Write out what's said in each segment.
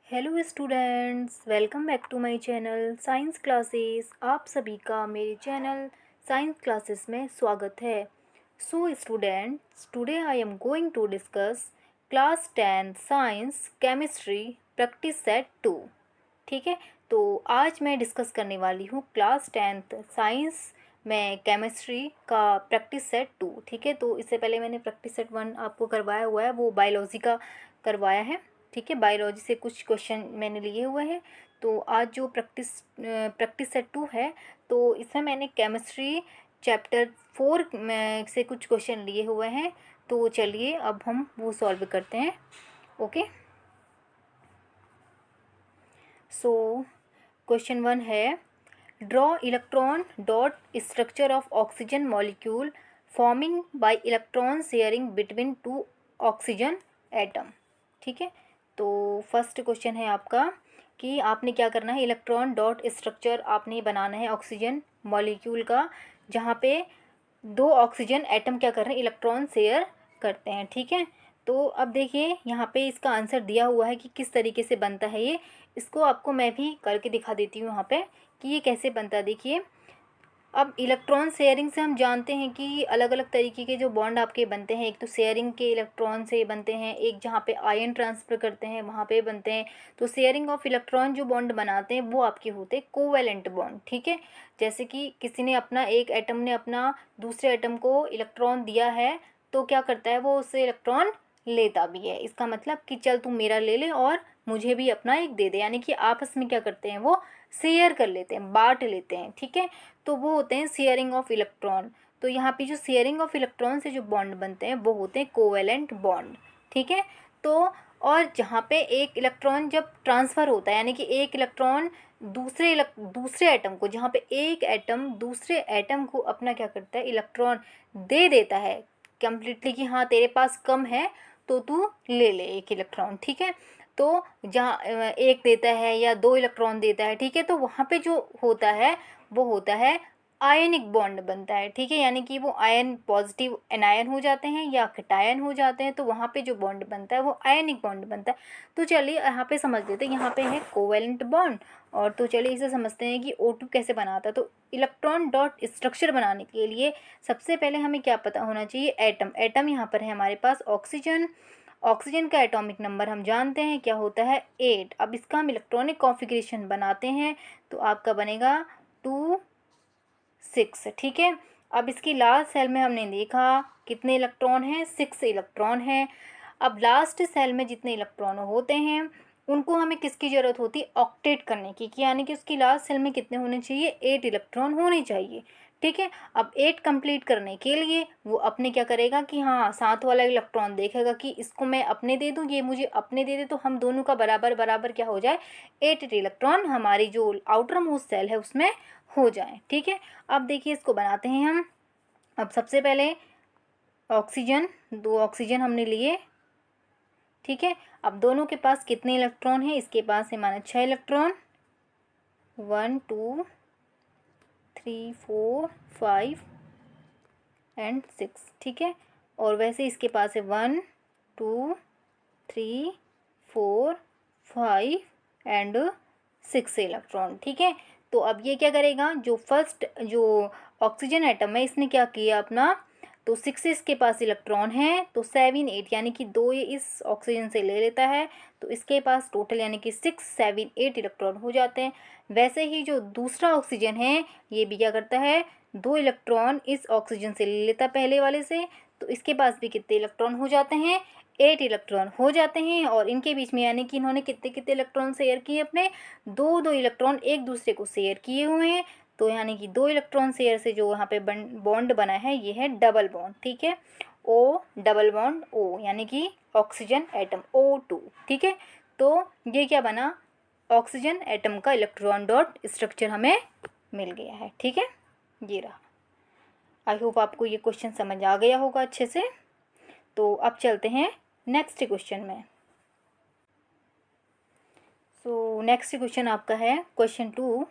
Hello students, welcome back to my channel science classes. आप सभी का मेरे चैनल साइंस क्लासेस में स्वागत है। So students, today I am going to discuss class 10 science chemistry practice set 2। ठीक है, तो आज मैं डिस्कस करने वाली हूँ क्लास 10th साइंस में केमिस्ट्री का प्रैक्टिस सेट 2। ठीक है, तो इससे पहले मैंने प्रैक्टिस सेट 1 आपको करवाया हुआ है, वो बायोलॉजी का करवाया है। ठीक है, बायोलॉजी से कुछ क्वेश्चन मैंने लिए हुए हैं। तो आज जो प्रैक्टिस सेट 2 है, तो इसमें मैंने केमिस्ट्री चैप्टर 4 में से कुछ क्वेश्चन लिए हुए हैं। तो चलिए अब हम वो सॉल्व करते हैं। ओके, सो क्वेश्चन 1 है, draw electron dot structure of oxygen molecule forming bye electron sharing between two oxygen atom. ठीक है, तो फर्स्ट क्वेश्चन है आपका कि आपने क्या करना है, इलेक्ट्रॉन डॉट स्ट्रक्चर आपने बनाना है ऑक्सीजन मॉलिक्यूल का, जहाँ पे दो ऑक्सीजन एटम क्या कर रहे हैं, इलेक्ट्रॉन शेयर करते हैं। ठीक है, तो अब देखिए यहाँ पे इसका आंसर दिया हुआ है कि किस तरीके से बनता है ये। इसको आपको मैं भी करके दिखा देती हूँ यहाँ पे कि ये कैसे बनता है। देखिए, अब इलेक्ट्रॉन शेयरिंग से हम जानते हैं कि अलग अलग तरीके के जो बॉन्ड आपके बनते हैं। एक तो शेयरिंग के इलेक्ट्रॉन से बनते हैं, एक जहाँ पे आयन ट्रांसफ़र करते हैं वहाँ पे बनते हैं। तो शेयरिंग ऑफ इलेक्ट्रॉन जो बॉन्ड बनाते हैं वो आपके होते हैं कोवैलेंट बॉन्ड। ठीक है, जैसे कि किसी ने अपना, एक एटम ने अपना दूसरे एटम को इलेक्ट्रॉन दिया है, तो क्या करता है, वो उससे इलेक्ट्रॉन लेता भी है। इसका मतलब कि चल तू मेरा ले ले और मुझे भी अपना एक दे दे, यानी कि आपस में क्या करते हैं, वो शेयर कर लेते हैं, बांट लेते हैं। ठीक है, तो वो होते हैं शेयरिंग ऑफ इलेक्ट्रॉन। तो यहाँ पे जो शेयरिंग ऑफ इलेक्ट्रॉन से जो बॉन्ड बनते हैं वो होते हैं कोवैलेंट बॉन्ड। ठीक है, तो और जहाँ पे एक इलेक्ट्रॉन जब ट्रांसफ़र होता है, यानी कि एक इलेक्ट्रॉन दूसरे एटम को, जहाँ पे एक एटम दूसरे एटम को अपना क्या करता है, इलेक्ट्रॉन दे देता है कम्प्लीटली कि हाँ तेरे पास कम है तो तू ले ले एक इलेक्ट्रॉन। ठीक है, तो जहाँ एक देता है या दो इलेक्ट्रॉन देता है, ठीक है, तो वहाँ पे जो होता है वो होता है आयनिक बॉन्ड बनता है। ठीक है, यानी कि वो आयन पॉजिटिव एनायन हो जाते हैं या कटायन हो जाते हैं, तो वहाँ पे जो बॉन्ड बनता है वो आयनिक बॉन्ड बनता है। तो चलिए यहाँ पे समझ लेते हैं, यहाँ पे है कोवैलेंट बॉन्ड। और तो चलिए इसे समझते हैं कि O2 कैसे बनाता है। तो इलेक्ट्रॉन डॉट स्ट्रक्चर बनाने के लिए सबसे पहले हमें क्या पता होना चाहिए, एटम। एटम यहाँ पर है हमारे पास ऑक्सीजन। ऑक्सीजन का एटॉमिक नंबर हम जानते हैं क्या होता है, 8। अब इसका हम इलेक्ट्रॉनिक कॉन्फ़िगरेशन बनाते हैं तो आपका बनेगा 2 6। ठीक है, अब इसकी लास्ट सेल में हमने देखा कितने इलेक्ट्रॉन हैं, 6 इलेक्ट्रॉन हैं। अब लास्ट सेल में जितने इलेक्ट्रॉन होते हैं उनको हमें किसकी ज़रूरत होती है, ऑक्टेट करने की, कि यानी कि उसकी लास्ट सेल में कितने होने चाहिए, 8 इलेक्ट्रॉन होने चाहिए। ठीक है, अब 8 कंप्लीट करने के लिए वो अपने क्या करेगा कि हाँ, साथ वाला इलेक्ट्रॉन देखेगा कि इसको मैं अपने दे दूँ, ये मुझे अपने दे दे, तो हम दोनों का बराबर बराबर क्या हो जाए, 8 इलेक्ट्रॉन हमारी जो आउटर मोस्ट सेल है उसमें हो जाए। ठीक है, अब देखिए इसको बनाते हैं हम। अब सबसे पहले ऑक्सीजन, 2 ऑक्सीजन हमने लिए। ठीक है, अब दोनों के पास कितने इलेक्ट्रॉन हैं, इसके पास है माना 6 इलेक्ट्रॉन, 1 2 3 4 5 एंड 6। ठीक है, और वैसे इसके पास है 1 2 3 4 5 एंड 6 इलेक्ट्रॉन। ठीक है, तो अब ये क्या करेगा, जो फर्स्ट जो ऑक्सीजन एटम है इसने क्या किया अपना, तो 6 इसके पास इलेक्ट्रॉन है, तो 7 8 यानी कि 2 ये इस ऑक्सीजन से ले लेता है, तो इसके पास टोटल यानी कि 6 7 8 इलेक्ट्रॉन हो जाते हैं। वैसे ही जो दूसरा ऑक्सीजन है ये भी क्या करता है, 2 इलेक्ट्रॉन इस ऑक्सीजन से ले लेता पहले वाले से, तो इसके पास भी कितने इलेक्ट्रॉन हो जाते हैं, 8 इलेक्ट्रॉन हो जाते हैं। और इनके बीच में यानी कि इन्होंने कितने कितने इलेक्ट्रॉन शेयर किए, अपने 2 2 इलेक्ट्रॉन एक दूसरे को शेयर किए हुए हैं। तो यानी कि 2 इलेक्ट्रॉन शेयर से जो यहाँ पे बॉन्ड बना है ये है डबल बॉन्ड। ठीक है, O डबल बॉन्ड O, यानी कि ऑक्सीजन एटम O2। ठीक है, तो ये क्या बना, ऑक्सीजन एटम का इलेक्ट्रॉन डॉट स्ट्रक्चर हमें मिल गया है। ठीक है, ये रहा। आई होप आपको ये क्वेश्चन समझ आ गया होगा अच्छे से। तो अब चलते हैं नेक्स्ट क्वेश्चन में। सो नेक्स्ट क्वेश्चन आपका है question 2,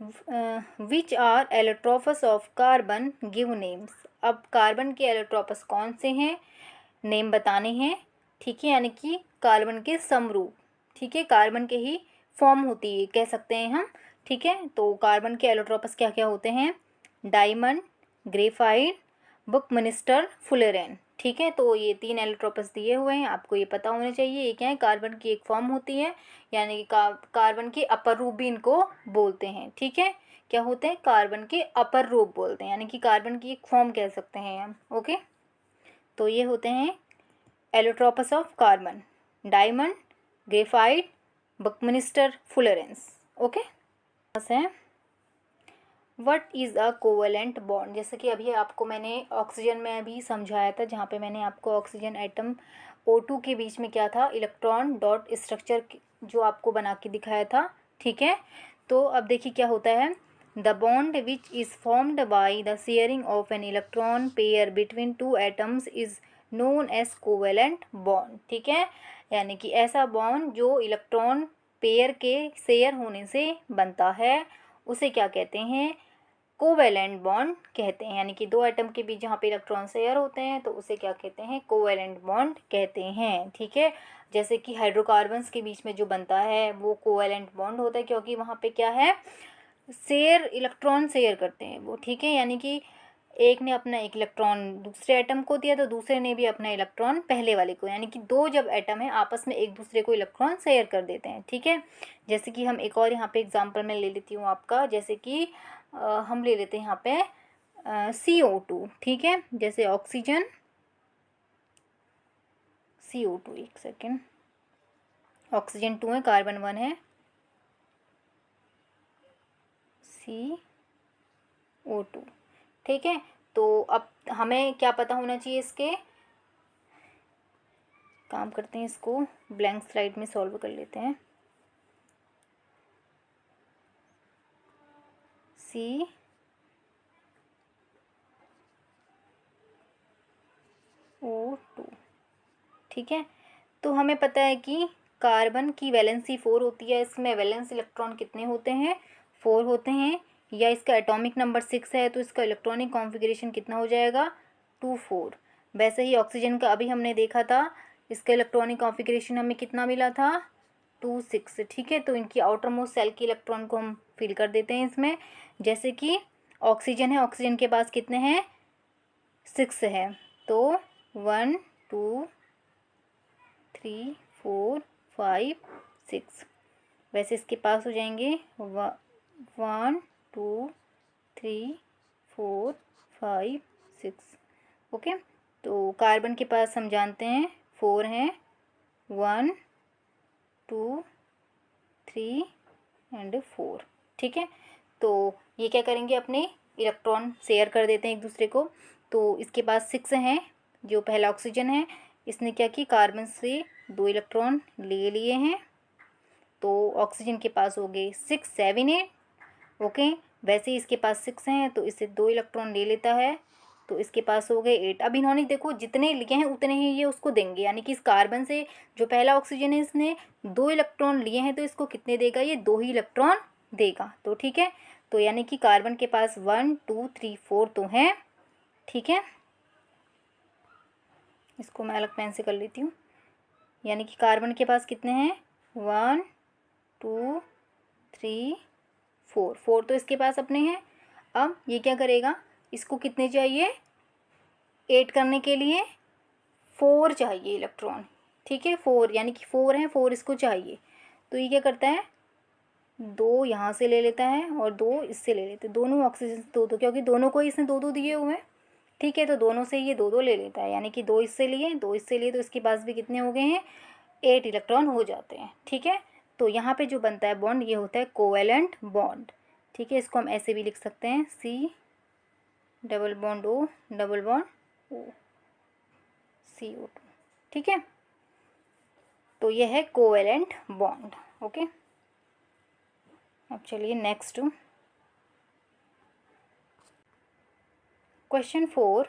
which are allotropes of carbon, give names. अब कार्बन के एलोट्रोपस कौन से हैं, नेम बताने हैं। ठीक है, यानी कि कार्बन के समरूप, ठीक है, कार्बन के ही फॉर्म होती है कह सकते हैं हम, ठीक है। तो कार्बन के एलोट्रोपस क्या क्या होते हैं, डायमंड, ग्रेफाइट, बुकमिनिस्टर, फुलेरेन, ठीक है। तो ये 3 एलोट्रोपस दिए हुए हैं, आपको ये पता होना चाहिए। ये क्या है, कार्बन की एक फॉर्म होती है, यानी कि कार्बन के अपर रूप भी इनको बोलते हैं, ठीक है। क्या होते हैं, कार्बन के अपर रूप बोलते हैं, यानी कि कार्बन की एक फॉर्म कह सकते हैं हम, ओके। तो ये होते हैं allotropes of carbon, diamond, graphite, buckminster, fullerenes, okay. है what is a covalent bond, जैसे कि अभी आपको मैंने ऑक्सीजन में अभी समझाया था, जहाँ पे मैंने आपको ऑक्सीजन एटम O2 के बीच में क्या था, इलेक्ट्रॉन डॉट स्ट्रक्चर जो आपको बना के दिखाया था, ठीक है। तो अब देखिए क्या होता है, the bond which is formed by the sharing of an electron pair between two atoms is known as covalent bond, ठीक है। यानी कि ऐसा बॉन्ड जो इलेक्ट्रॉन पेयर के शेयर होने से बनता है, उसे क्या कहते हैं, कोवेलेंट बॉन्ड कहते हैं। यानी कि दो एटम के बीच जहाँ पे इलेक्ट्रॉन शेयर होते हैं तो उसे क्या कहते हैं, कोवेलेंट बॉन्ड कहते हैं, ठीक है। जैसे कि हाइड्रोकार्बन्स के बीच में जो बनता है वो कोवेलेंट बॉन्ड होता है, क्योंकि वहाँ पे क्या है, शेयर, इलेक्ट्रॉन शेयर करते हैं वो, ठीक है। यानी कि एक ने अपना एक इलेक्ट्रॉन दूसरे एटम को दिया तो दूसरे ने भी अपना इलेक्ट्रॉन पहले वाले को, यानी कि दो जब एटम है आपस में एक दूसरे को इलेक्ट्रॉन शेयर कर देते हैं, ठीक है। जैसे कि हम एक और यहाँ पे एग्जांपल में ले लेती हूँ आपका, जैसे कि हम ले लेते हैं यहाँ पे CO2, ठीक है। जैसे ऑक्सीजन, CO2, एक सेकेंड, ऑक्सीजन 2 है, कार्बन 1 है, CO2, ठीक है। तो अब हमें क्या पता होना चाहिए, इसके काम करते हैं, इसको ब्लैंक स्लाइड में सॉल्व कर लेते हैं। CO2, ठीक है। तो हमें पता है कि कार्बन की वैलेंसी 4 होती है, इसमें वैलेंस इलेक्ट्रॉन कितने होते हैं, 4 होते हैं, या इसका एटॉमिक नंबर 6 है तो इसका इलेक्ट्रॉनिक कॉन्फ़िगरेशन कितना हो जाएगा, 2 4। वैसे ही ऑक्सीजन का अभी हमने देखा था, इसका इलेक्ट्रॉनिक कॉन्फ़िगरेशन हमें कितना मिला था, 2 6, ठीक है। तो इनकी आउटर मोस्ट सेल के इलेक्ट्रॉन को हम फिल कर देते हैं इसमें। जैसे कि ऑक्सीजन है, ऑक्सीजन के पास कितने हैं, 6 है, तो 1 2 3 4 5 6, वैसे इसके पास हो जाएंगे 1 2 3 4 5 6, ओके। तो कार्बन के पास हम जानते हैं 4 हैं, 1 2 3 एंड 4, ठीक है। तो ये क्या करेंगे, अपने इलेक्ट्रॉन शेयर कर देते हैं एक दूसरे को। तो इसके पास 6 हैं, जो पहला ऑक्सीजन है, इसने क्या की, कार्बन से 2 इलेक्ट्रॉन ले लिए हैं, तो ऑक्सीजन के पास हो गए 6 7 8, ओके। वैसे ही इसके पास 6 हैं तो इससे 2 इलेक्ट्रॉन ले लेता है, तो इसके पास हो गए 8। अब इन्होंने देखो जितने लिए हैं उतने ही ये उसको देंगे, यानी कि इस कार्बन से जो पहला ऑक्सीजन है इसने 2 इलेक्ट्रॉन लिए हैं तो इसको कितने देगा, ये 2 ही इलेक्ट्रॉन देगा, तो ठीक है। तो यानी कि कार्बन के पास 1 2 3 4 तो हैं, ठीक है। इसको मैं अलग पेन से कर लेती हूँ। यानी कि कार्बन के पास कितने हैं, 1 2 3 4, 4 तो इसके पास अपने हैं। अब ये क्या करेगा, इसको कितने चाहिए, 8 करने के लिए 4 चाहिए इलेक्ट्रॉन, ठीक है। 4 यानी कि 4 है, 4 इसको चाहिए। तो ये क्या करता है, 2 यहाँ से ले लेता है और 2 इससे ले लेते हैं, दोनों ऑक्सीजन से 2 2, क्योंकि दोनों को इसने 2 2 दिए हुए हैं, ठीक है। तो दोनों से ये 2 2 ले लेता है, यानी कि 2 इससे लिए 2 इससे लिए, तो इसके पास भी कितने हो गए हैं, 8 इलेक्ट्रॉन हो जाते हैं, ठीक है। तो यहाँ पे जो बनता है बॉन्ड ये होता है कोवेलेंट बॉन्ड, ठीक है। इसको हम ऐसे भी लिख सकते हैं, C double bond O double bond O, CO2, ठीक है। तो यह है कोवेलेंट बॉन्ड, ओके। अब चलिए next question 4,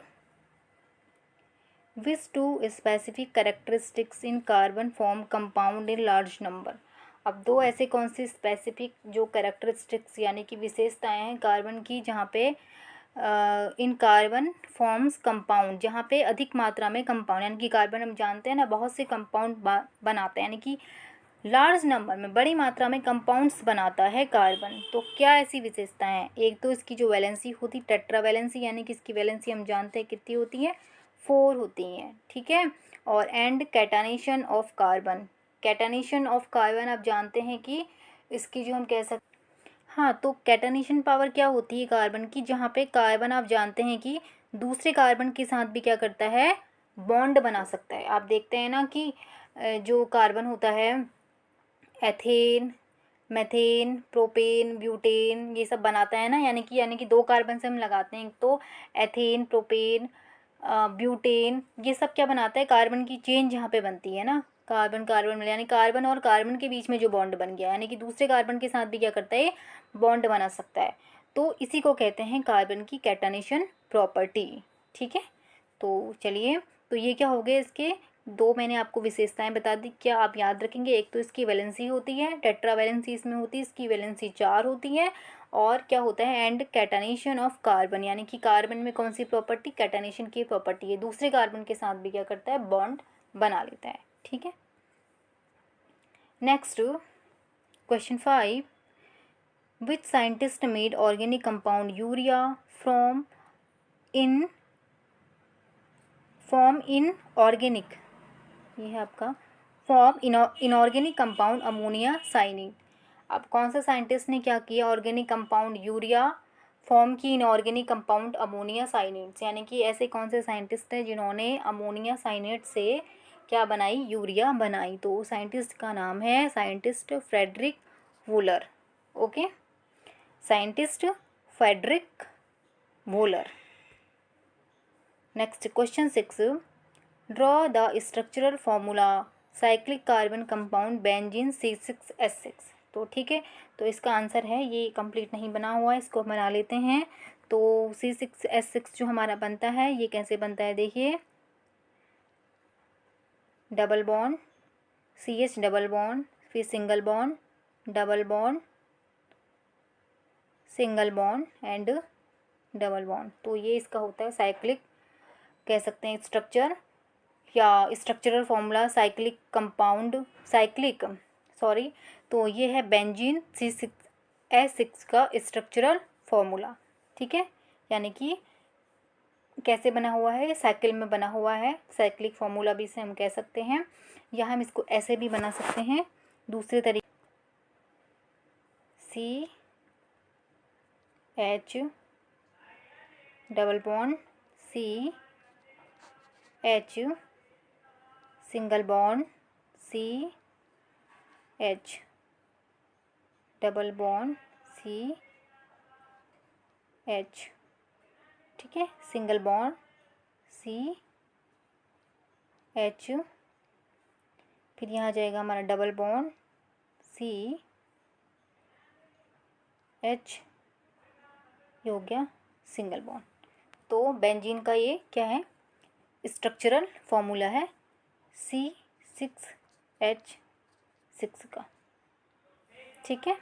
which two specific characteristics in carbon form compound in large number. अब दो ऐसे कौन सी स्पेसिफिक जो कैरेक्टरिस्टिक्स यानी कि विशेषताएं हैं कार्बन की, जहाँ पे इन कार्बन फॉर्म्स कंपाउंड, जहाँ पे अधिक मात्रा में कंपाउंड, यानी कि कार्बन हम जानते हैं ना बहुत से कंपाउंड बनाते हैं, यानी कि लार्ज नंबर में बड़ी मात्रा में कंपाउंड्स बनाता है कार्बन। तो क्या ऐसी विशेषताएं हैं? एक तो इसकी जो वैलेंसी होती टेट्रा वैलेंसी, यानी कि इसकी वैलेंसी हम जानते हैं कितनी होती है, 4 होती हैं, ठीक है। और and catenation of carbon, catenation of carbon आप जानते हैं कि इसकी जो हम कह सकते, हाँ, तो कैटानेशन पावर क्या होती है कार्बन की, जहाँ पे कार्बन आप जानते हैं कि दूसरे कार्बन के साथ भी क्या करता है, बॉन्ड बना सकता है। आप देखते हैं ना कि जो कार्बन होता है एथेन, मेथेन, प्रोपेन, ब्यूटेन, ये सब बनाता है ना, यानी कि 2 कार्बन से हम लगाते हैं तो एथेन, प्रोपेन, ब्यूटेन, ये सब क्या बनाता है, कार्बन की चेन जहाँ पे बनती है ना, कार्बन कार्बन मिला, यानी कार्बन और कार्बन के बीच में जो बॉन्ड बन गया, यानी कि दूसरे कार्बन के साथ भी क्या करता है, बॉन्ड बना सकता है। तो इसी को कहते हैं कार्बन की कैटानेशन प्रॉपर्टी, ठीक है। तो चलिए, तो ये क्या हो गए इसके 2 मैंने आपको विशेषताएं बता दी, क्या आप याद रखेंगे, एक तो इसकी वैलेंसी होती है, टेट्रा वैलेंसी इसमें होती है, इसकी वैलेंसी 4 होती है, और क्या होता है एंड कैटानेशन ऑफ कार्बन, यानी कि कार्बन में कौन सी प्रॉपर्टी, कैटानेशन की प्रॉपर्टी है, दूसरे कार्बन के साथ भी क्या करता है, बॉन्ड बना लेता है, ठीक है। Next question 5, which scientist made organic compound urea from inorganic, ये है आपका form inorganic compound ammonia cyanate. अब कौन सा साइंटिस्ट ने क्या किया, ऑर्गेनिक कंपाउंड यूरिया फॉर्म की इनऑर्गेनिक कंपाउंड अमोनिया साइनेट्स, यानी कि ऐसे कौन से साइंटिस्ट हैं जिन्होंने अमोनिया साइनेट से क्या बनाई, यूरिया बनाई। तो साइंटिस्ट का नाम है scientist Friedrich Wohler, okay, scientist Friedrich Wohler. Next question 6, draw the structural formula cyclic carbon compound benzene C6H6। तो ठीक है, तो इसका आंसर है, ये कंप्लीट नहीं बना हुआ है, इसको बना लेते हैं। तो C6H6 जो हमारा बनता है, ये कैसे बनता है, देखिए, double bond CH double bond, फिर single bond, double bond, single bond and double bond. तो ये इसका होता है साइक्लिक, कह सकते हैं स्ट्रक्चर या स्ट्रक्चरल फॉर्मूला साइक्लिक कंपाउंड, तो ये है बेंजीन C6H6 का स्ट्रक्चरल फॉर्मूला, ठीक है, यानी कि कैसे बना हुआ है, साइकिल में बना हुआ है, साइक्लिक फॉर्मूला भी इसे हम कह सकते हैं, या हम इसको ऐसे भी बना सकते हैं दूसरे तरीके, CH double bond CH single bond CH double bond CH, ठीक है, सिंगल बॉन्ड CH, फिर यहाँ जाएगा हमारा डबल बॉन्ड CH, ये हो गया सिंगल बॉन्ड। तो बेंजीन का ये क्या है, स्ट्रक्चरल फॉर्मूला है C6H6 का, ठीक है।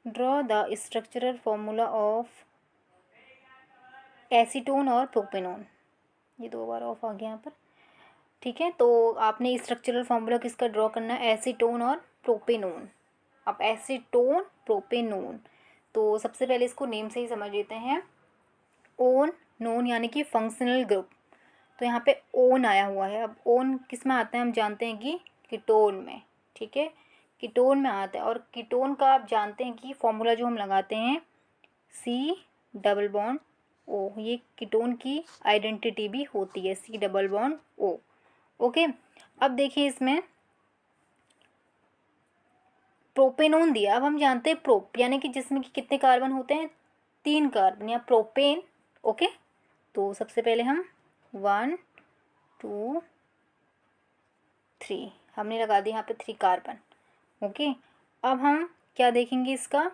Draw the structural formula of acetone और प्रोपेनॉन, ये 2 बार ऑफ आ गया यहाँ पर, ठीक है। तो आपने स्ट्रक्चरल फॉर्मूला किसका ड्रॉ करना है, एसीटोन और प्रोपेनॉन। अब एसीटोन प्रोपेनॉन, तो सबसे पहले इसको नेम से ही समझ लेते हैं, ओन नोन यानी कि फंक्शनल ग्रुप, तो यहाँ पे ओन आया हुआ है। अब ओन किस में आता है, हम जानते हैं कि कीटोन में, ठीक है, कीटोन में आता है। और कीटोन का आप जानते हैं कि फॉर्मूला जो हम लगाते हैं C डबल बॉन्ड O, ये कीटोन की आइडेंटिटी भी होती है, C double bond O, okay. अब देखिए इसमें प्रोपेनॉन दिया, अब हम जानते हैं प्रोप यानी कि जिसमें कि कितने कार्बन होते हैं, 3 कार्बन, या प्रोपेन, ओके। तो सबसे पहले हम 1 2 3 हमने लगा दिया यहाँ पे 3 कार्बन, ओके। अब हम क्या देखेंगे, इसका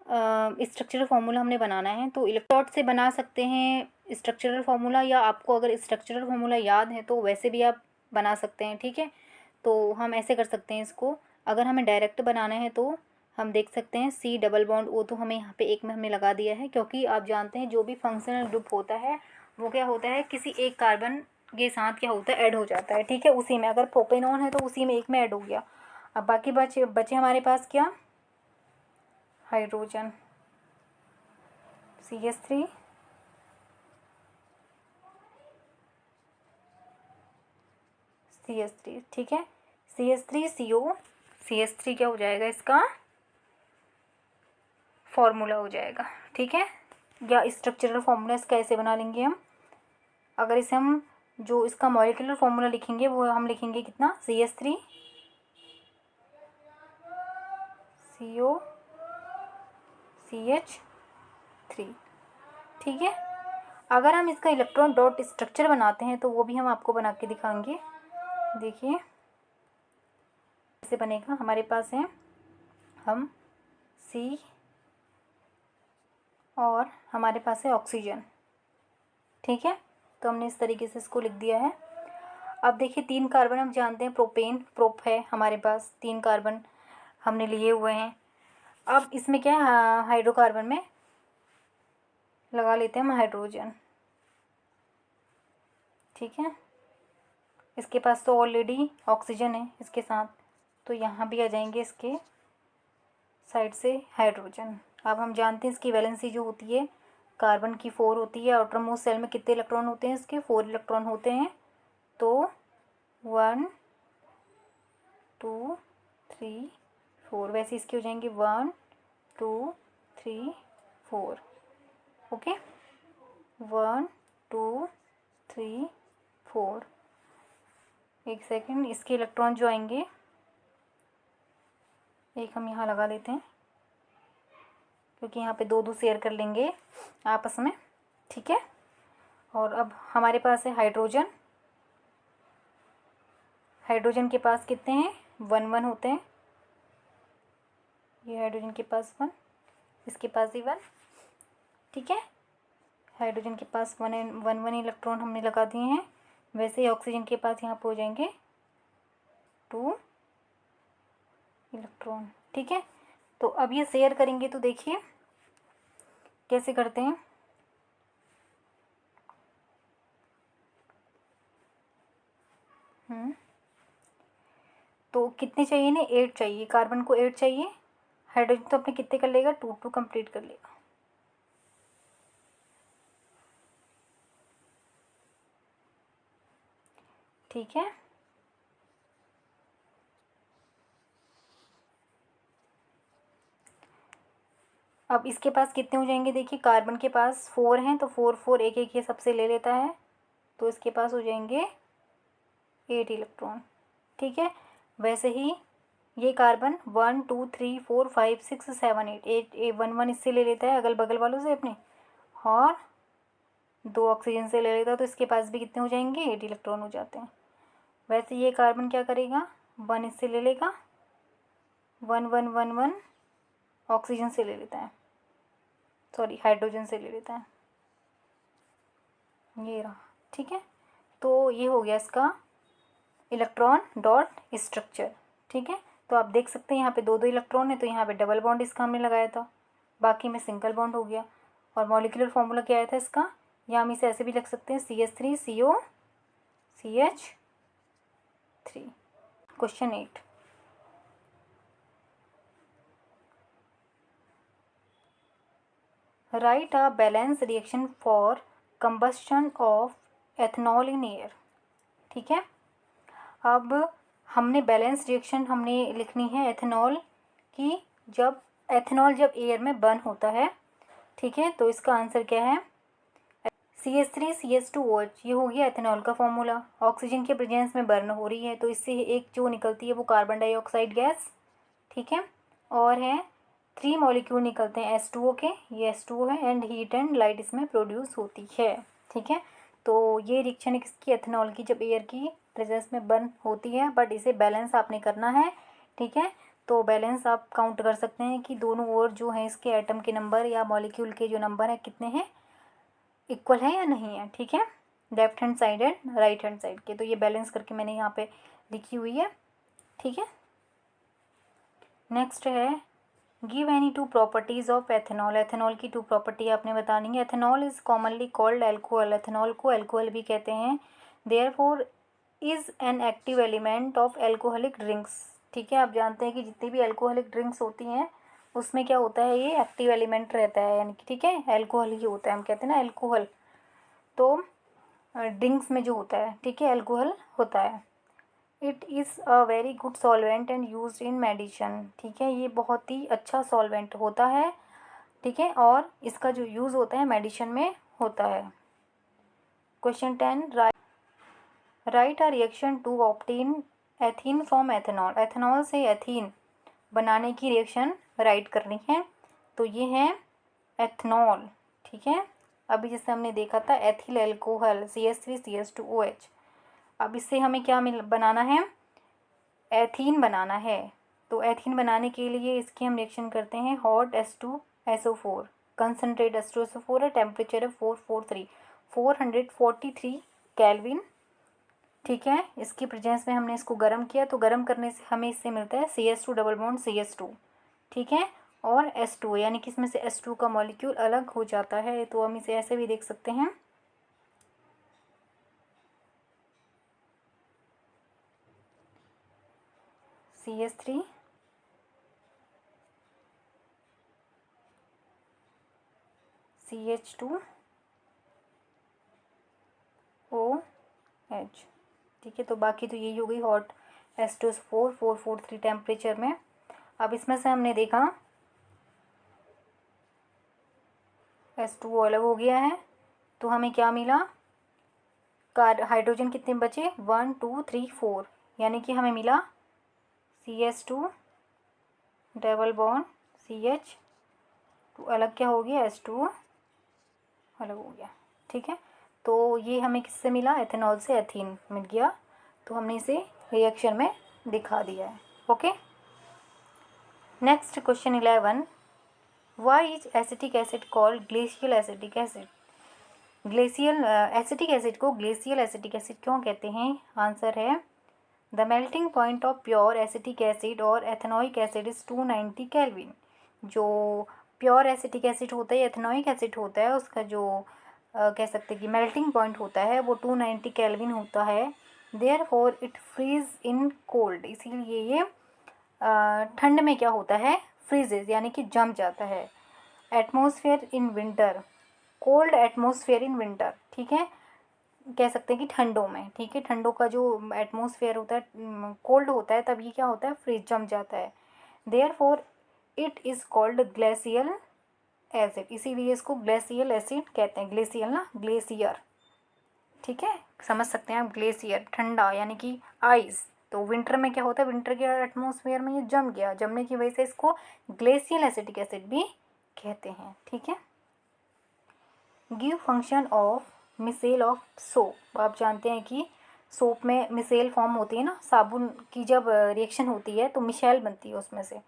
स्ट्रक्चरल फार्मूला हमने बनाना है, तो इलेक्ट्रोड से बना सकते हैं स्ट्रक्चरल फार्मूला, या आपको अगर स्ट्रक्चरल फार्मूला याद है तो वैसे भी आप बना सकते हैं, ठीक है। तो हम ऐसे कर सकते हैं इसको, अगर हमें डायरेक्ट बनाना है तो हम देख सकते हैं C डबल बॉन्ड O तो हमें यहाँ पे एक में हमने लगा दिया है, क्योंकि आप जानते हैं जो भी फंक्शनल ग्रुप होता है वो क्या होता है, किसी एक कार्बन के साथ क्या होता है, ऐड हो जाता है। ठीक है, उसी में अगर प्रोपेनॉन है तो उसी में एक में ऐड हो गया। अब बाकी बचे बचे हमारे पास क्या, हाइड्रोजन CH3 CH3। ठीक है, CH3CO CH3 क्या हो जाएगा, इसका फॉर्मूला हो जाएगा। ठीक है, या स्ट्रक्चरल फॉर्मूला इसका ऐसे बना लेंगे हम। अगर इसे हम जो इसका मॉलिक्यूलर फॉर्मूला लिखेंगे वो हम लिखेंगे कितना, CH3 CO CH3। ठीक है, अगर हम इसका इलेक्ट्रॉन डॉट स्ट्रक्चर बनाते हैं तो वो भी हम आपको बना के दिखाएंगे। देखिए कैसे बनेगा। हमारे पास है हम C और हमारे पास है ऑक्सीजन। ठीक है, तो हमने इस तरीके से इसको लिख दिया है। अब देखिए 3 कार्बन हम जानते हैं, प्रोप है हमारे पास, 3 कार्बन हमने लिए हुए हैं। अब इसमें क्या है, हाइड्रोकार्बन में लगा लेते हैं हम हाइड्रोजन। ठीक है, इसके पास तो ऑलरेडी ऑक्सीजन है इसके साथ, तो यहाँ भी आ जाएंगे इसके साइड से हाइड्रोजन। अब हम जानते हैं इसकी वैलेंसी जो होती है कार्बन की 4 होती है। आउटर मोस्ट सेल में कितने इलेक्ट्रॉन होते हैं, इसके 4 इलेक्ट्रॉन होते हैं। तो 1 2 3 4, वैसे इसके हो जाएंगे 1 2 3 4। ओके, 1 2 3 4। एक सेकेंड, इसके इलेक्ट्रॉन जो आएंगे एक हम यहाँ लगा लेते हैं, क्योंकि यहाँ पे 2 शेयर कर लेंगे आपस में। ठीक है, और अब हमारे पास है हाइड्रोजन। हाइड्रोजन के पास कितने हैं, 1 1 होते हैं। ये हाइड्रोजन के पास 1, इसके पास भी 1। ठीक है, हाइड्रोजन के पास 1 इलेक्ट्रॉन हमने लगा दिए हैं। वैसे ही ऑक्सीजन के पास यहाँ पे हो जाएंगे 2 इलेक्ट्रॉन। ठीक है, तो अब ये शेयर करेंगे तो देखिए कैसे करते हैं। तो कितने चाहिए ना, 8 चाहिए, कार्बन को 8 चाहिए। हाइड्रोजन तो अपने कितने कर लेगा, 2 2 कंप्लीट कर लेगा। ठीक है, अब इसके पास कितने हो जाएंगे, देखिए कार्बन के पास 4 हैं, तो 4 4 एक एक ये सबसे ले लेता है, तो इसके पास हो जाएंगे 8 इलेक्ट्रॉन। ठीक है, वैसे ही ये कार्बन 1 2 3 4 5 6 7 8 1 1 इससे ले लेता है अगल बगल वालों से अपने, और 2 ऑक्सीजन से ले लेता है, तो इसके पास भी कितने हो जाएंगे, 8 इलेक्ट्रॉन हो जाते हैं। वैसे ये कार्बन क्या करेगा, 1 इससे ले लेगा, 1 1 1 1 ऑक्सीजन से ले लेता है, सॉरी हाइड्रोजन से ले लेता है, ये रहा। ठीक है, तो ये हो गया इसका इलेक्ट्रॉन डॉट स्ट्रक्चर। ठीक है, तो आप देख सकते हैं यहाँ पे 2 2 इलेक्ट्रॉन है, तो यहाँ पे डबल बॉन्ड इसका हमने लगाया था, बाकी में सिंगल बॉन्ड हो गया। और मॉलिक्यूलर फॉर्मूला क्या आया था इसका, या हम इसे ऐसे भी लिख सकते हैं, CH3 CO CH3। Question 8, right a balance reaction for combustion of ethanol in air. ठीक है, अब हमने बैलेंस रिएक्शन हमने लिखनी है एथेनॉल की, जब एथेनॉल जब एयर में बर्न होता है। ठीक है, तो इसका आंसर क्या है, CH3 CH2OH, ये हो गया एथेनॉल का फॉर्मूला। ऑक्सीजन के प्रेजेंस में बर्न हो रही है, तो इससे एक जो निकलती है वो कार्बन डाइऑक्साइड गैस। ठीक है, और है 3 मॉलिक्यूल निकलते हैं H2O के, ये H2O है, एंड हीट एंड लाइट इसमें प्रोड्यूस होती है। ठीक है, तो ये रिएक्शन है किसकी, एथेनॉल की, जब एयर की प्रेजेंस में बर्न होती है, बट इसे बैलेंस आपने करना है। ठीक है, तो बैलेंस आप काउंट कर सकते हैं कि दोनों ओर जो है इसके एटम के नंबर या मॉलिक्यूल के जो नंबर है कितने हैं, इक्वल है या नहीं है। ठीक है, left hand side and right hand side के, तो ये बैलेंस करके मैंने यहाँ पे लिखी हुई है। ठीक है, नेक्स्ट है give any two properties of ethanol. Ethanol की 2 प्रॉपर्टी आपने बतानी है। Ethanol is commonly called alcohol. Ethanol को एल्कोहल भी कहते हैं। Therefore is an active element of alcoholic drinks. ठीक है, आप जानते हैं कि जितनी भी एल्कोहलिक ड्रिंक्स होती हैं उसमें क्या होता है, ये एक्टिव एलिमेंट रहता है, यानी कि ठीक है एल्कोहल ही होता है। हम कहते हैं ना एल्कोहल, तो ड्रिंक्स में जो होता है, ठीक है, एल्कोहल होता है। It is a very good solvent and used in medicine. ठीक है, ये बहुत ही अच्छा सॉल्वेंट होता है, ठीक है, और इसका जो यूज़ होता है मेडिसिन में होता है। Question 10, write a reaction to obtain ethene from ethanol. Ethanol से एथीन बनाने की रिएक्शन राइट करनी है। तो ये है एथनॉल, ठीक है। अभी जैसे हमने देखा था एथिल एल्कोहल CH3CH2OH। अब इससे हमें क्या बनाना है, एथीन बनाना है। तो एथीन बनाने के लिए इसकी हम रिएक्शन करते हैं हॉट H2SO4, कंसनट्रेट H2SO4 है, टेम्परेचर है 443 केल्विन। ठीक है, इसकी प्रेजेंस में हमने इसको गर्म किया, तो गर्म करने से हमें इससे मिलता है CH2 डबल बॉन्ड CH2, ठीक है, और H2, यानी कि इसमें से H2 का मॉलिक्यूल अलग हो जाता है। तो हम इसे ऐसे भी देख सकते हैं, CH3 CH2OH, ठीक है। तो बाकी तो यही हो गई हॉट H2SO4 443 टेम्परेचर में। अब इसमें से हमने देखा H2O अलग हो गया है, तो हमें क्या मिला, हाइड्रोजन कितने बचे, 1 2 3 4, यानी कि हमें मिला CH2 डबल बॉन्ड CH, तो अलग क्या हो गया, H2O अलग हो गया, ठीक है। तो ये हमें किससे मिला, एथेनॉल से एथीन मिल गया। तो हमने इसे रिएक्शन में दिखा दिया है। Okay, next question 11, why is acetic acid called glacial acetic acid. Glacial acetic acid को ग्लेशियल एसिटिक एसिड क्यों कहते हैं? आंसर है the melting point of pure acetic acid और एथेनोइक एसिड इज़ 290 केल्विन। जो प्योर एसिटिक एसिड होता है, ethanoic acid होता है, उसका जो कह सकते हैं कि मेल्टिंग पॉइंट होता है वो 290 केल्विन होता है। Therefore it freeze in cold, इसीलिए ये ठंड में क्या होता है, फ्रीजेज, यानी कि जम जाता है। Atmosphere in winter, cold atmosphere in winter, ठीक है, कह सकते हैं कि ठंडों में, ठीक है, ठंडों का जो एटमॉस्फेयर होता है कोल्ड होता है, तब ये क्या होता है, फ्रीज जम जाता है। Therefore it is called glacial acid, इसीलिए इसको ग्लेशियल एसिड कहते हैं। ग्लेशियल ना, ग्लेशियर, ठीक है, समझ सकते हैं आप, ग्लेशियर ठंडा यानी कि आइस। तो विंटर में क्या होता है, विंटर के एटमॉस्फेयर में ये जम गया, जमने की वजह से इसको ग्लेशियल एसिटिक एसिड भी कहते हैं, ठीक है। Give function of micelle of soap. आप जानते हैं कि सोप में मिसेल फॉर्म होती है ना, साबुन की जब रिएक्शन होती है तो मिशेल बनती है उसमें से।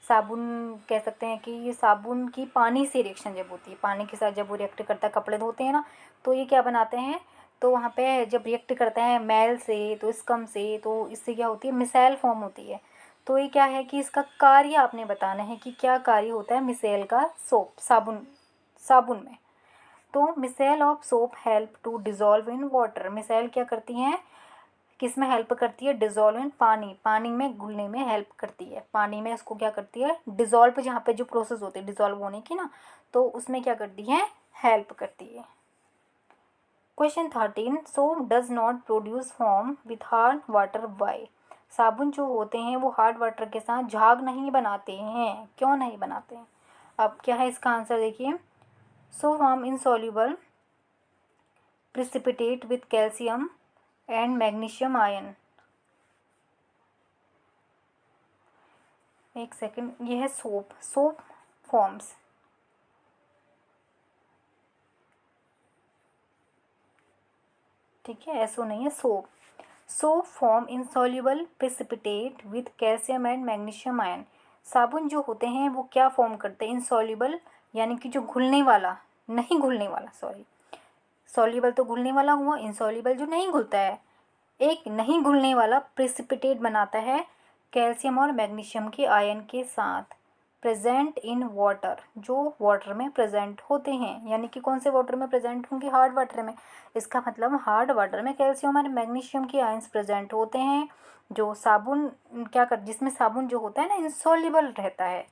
साबुन कह सकते हैं कि ये साबुन की पानी से रिएक्शन जब होती है, पानी के साथ जब वो रिएक्ट करता है, कपड़े धोते हैं ना, तो ये क्या बनाते हैं, तो वहाँ पे जब रिएक्ट करता है मैल से, तो स्कम से, तो इससे क्या होती है, मिसेल फॉर्म होती है। तो ये क्या है कि इसका कार्य आपने बताना है कि क्या कार्य होता है मिसेल का सोप, साबुन में। तो micelle of soap help to dissolve in water. Micelle क्या करती हैं, किस में हेल्प करती है, डिज़ोल्व इन पानी में घुलने में हेल्प करती है। पानी में इसको क्या करती है, डिज़ोल्व, जहाँ पे जो प्रोसेस होती है डिज़ोल्व होने की ना, तो उसमें क्या करती है, हेल्प करती है। Question 13, soap does not produce form with hard water bye. साबुन जो होते हैं वो हार्ड वाटर के साथ झाग नहीं बनाते हैं, क्यों नहीं बनाते हैं? अब क्या है इसका आंसर, देखिए, so form insoluble precipitate with calcium and magnesium ion। एक सेकंड, ये है सोप फॉर्म्स, ठीक है, ऐसो नहीं है, soap form insoluble precipitate with calcium and magnesium ion. साबुन जो होते हैं वो क्या फॉर्म करते हैं, इंसॉल्युबल, यानी कि जो घुलने वाला, नहीं घुलने वाला, सॉरी, सॉल्युबल तो घुलने वाला हुआ, इंसॉल्युबल जो नहीं घुलता है, एक नहीं घुलने वाला प्रेसिपिटेट बनाता है कैल्शियम और मैग्नीशियम के आयन के साथ। प्रेजेंट इन वाटर, जो वाटर में प्रेजेंट होते हैं, यानी कि कौन से वाटर में प्रेजेंट होंगे, हार्ड वाटर में। इसका मतलब हार्ड वाटर में कैल्शियम और मैग्नीशियम के आयंस प्रेजेंट होते हैं, जो साबुन क्या कर जिसमें साबुन जो होता है ना इंसॉल्युबल रहता है।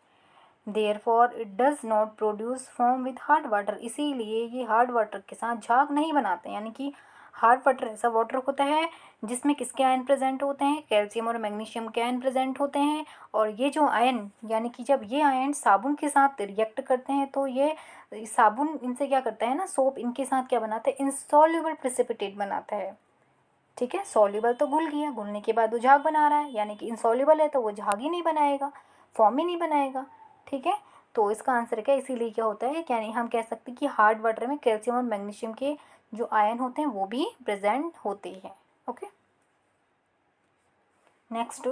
Therefore it does not produce form with hard water, इसीलिए ये हार्ड वाटर के साथ झाग नहीं बनाते। यानी कि हार्ड वाटर ऐसा वाटर होता है जिसमें किसके आयन प्रेजेंट होते हैं, कैल्शियम और मैग्नीशियम के आयन प्रेजेंट होते हैं। और ये जो आयन, यानी कि जब ये आयन साबुन के साथ रिएक्ट करते हैं तो ये साबुन इनसे क्या करता है ना, सोप इनके साथ क्या बनाता है, इंसॉल्युबल प्रेसिपिटेट बनाता है। ठीक है, सॉल्युबल तो घुल गया, घुलने के बाद वो झाग बना रहा है, यानी कि इनसॉल्युबल है तो वो झाग ही नहीं बनाएगा, फॉर्म ही नहीं बनाएगा। ठीक है, तो इसका आंसर क्या है, इसीलिए क्या होता है, यानी हम कह सकते हैं कि हार्ड वाटर में कैल्शियम और मैग्नीशियम के जो आयन होते हैं वो भी प्रेजेंट होते हैं। Okay, next,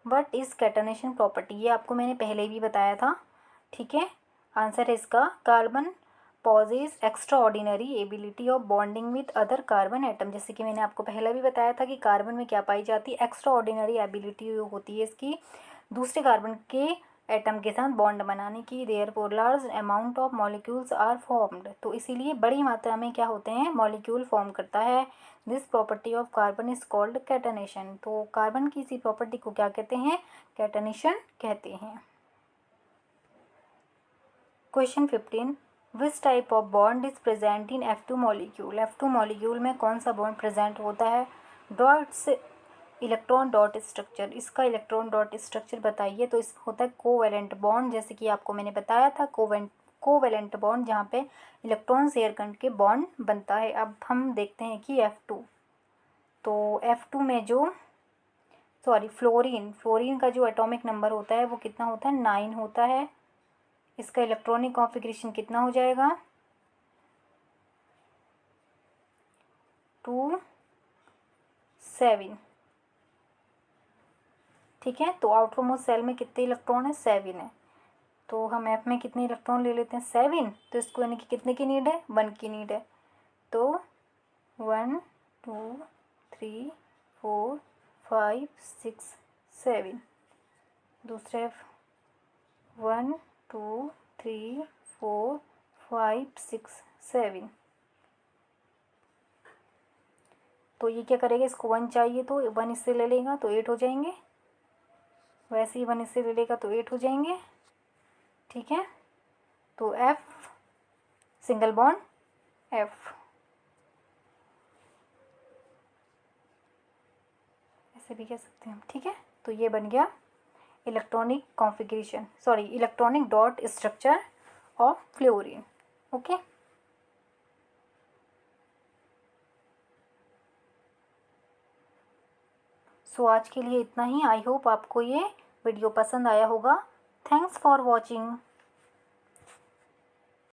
what is catenation property, ये आपको मैंने पहले भी बताया था। ठीक है, आंसर है इसका, carbon possesses extraordinary ability of bonding with other carbon atom. जैसे कि मैंने आपको पहले भी बताया था कि कार्बन में क्या पाई जाती है, एक्स्ट्रा ऑर्डिनरी एबिलिटी होती है इसकी दूसरे कार्बन के एटम के साथ बॉन्ड बनाने की। Therefore large amount of molecules are formed, तो इसीलिए बड़ी मात्रा में क्या होते हैं, मॉलिक्यूल फॉर्म करता है। This property of carbon is called catenation, तो कार्बन की इसी प्रॉपर्टी को क्या कहते हैं, कैटनेशन कहते हैं। Question 15, which type of bond is present in F2 molecule, F2 molecule में कौन सा बॉन्ड प्रेजेंट होता है। Draw it's electron dot structure, इसका इलेक्ट्रॉन डॉट स्ट्रक्चर बताइए। तो इसमें होता है कोवैलेंट बॉन्ड, जैसे कि आपको मैंने बताया था, कोवैलेंट बॉन्ड जहाँ पे इलेक्ट्रॉन शेयर करके बॉन्ड बनता है। अब हम देखते हैं कि F2, तो F2 में जो फ्लोरीन का जो एटॉमिक नंबर होता है वो कितना होता है, 9 होता है। इसका इलेक्ट्रॉनिक कॉन्फ़िगरेशन कितना हो जाएगा, 2 7। ठीक है, तो आउटर मोस्ट सेल में कितने इलेक्ट्रॉन है, 7 है। तो हम F में कितने इलेक्ट्रॉन ले लेते हैं, 7। तो इसको यानी कि कितने की नीड है, 1 की नीड है। तो 1 2 3 4 5 6 7, दूसरे 1 2 3 4 5 6 7। तो ये क्या करेगा, इसको 1 चाहिए तो 1 इससे ले लेगा तो 8 हो जाएंगे, वैसे ही 1 इससे ले लेगा तो 8 हो जाएंगे। ठीक है, तो F सिंगल बॉन्ड F, ऐसे भी कह सकते हैं हम। ठीक है, तो ये बन गया electronic configuration, electronic dot structure of fluorine. Okay, so आज के लिए इतना ही। आई होप आपको ये वीडियो पसंद आया होगा। Thanks for watching.